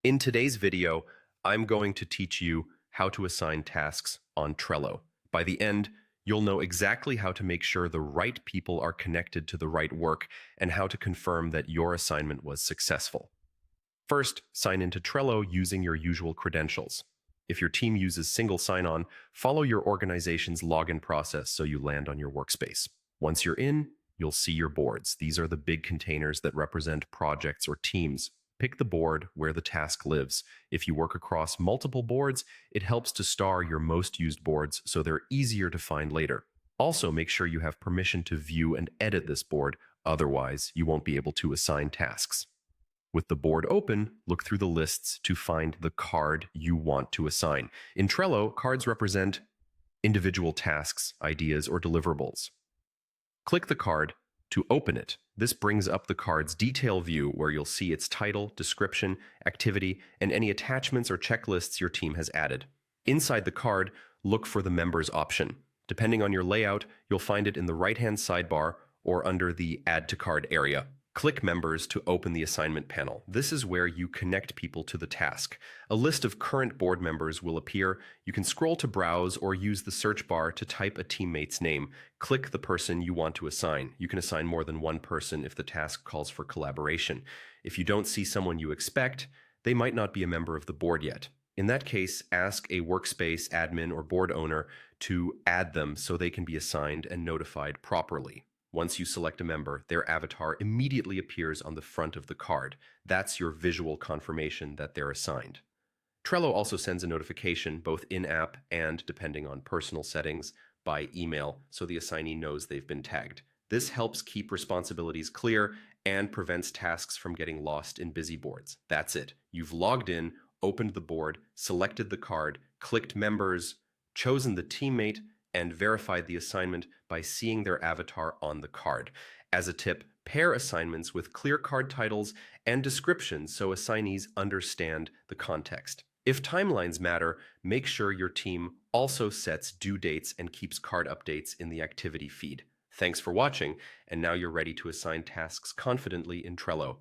In today's video, I'm going to teach you how to assign tasks on Trello. By the end, you'll know exactly how to make sure the right people are connected to the right work and how to confirm that your assignment was successful. First, sign into Trello using your usual credentials. If your team uses single sign-on, follow your organization's login process so you land on your workspace. Once you're in, you'll see your boards. These are the big containers that represent projects or teams. Pick the board where the task lives. If you work across multiple boards, it helps to star your most used boards so they're easier to find later. Also, make sure you have permission to view and edit this board, otherwise you won't be able to assign tasks. With the board open, look through the lists to find the card you want to assign. In Trello, cards represent individual tasks, ideas, or deliverables. Click the card to open it. This brings up the card's detail view where you'll see its title, description, activity, and any attachments or checklists your team has added. Inside the card, look for the Members option. Depending on your layout, you'll find it in the right-hand sidebar or under the Add to Card area. Click Members to open the assignment panel. This is where you connect people to the task. A list of current board members will appear. You can scroll to browse or use the search bar to type a teammate's name. Click the person you want to assign. You can assign more than one person if the task calls for collaboration. If you don't see someone you expect, they might not be a member of the board yet. In that case, ask a workspace admin or board owner to add them so they can be assigned and notified properly. Once you select a member, their avatar immediately appears on the front of the card. That's your visual confirmation that they're assigned. Trello also sends a notification, both in-app and, depending on personal settings, by email, so the assignee knows they've been tagged. This helps keep responsibilities clear and prevents tasks from getting lost in busy boards. That's it. You've logged in, opened the board, selected the card, clicked members, chosen the teammate, and verified the assignment by seeing their avatar on the card. As a tip, pair assignments with clear card titles and descriptions so assignees understand the context. If timelines matter, make sure your team also sets due dates and keeps card updates in the activity feed. Thanks for watching, and now you're ready to assign tasks confidently in Trello.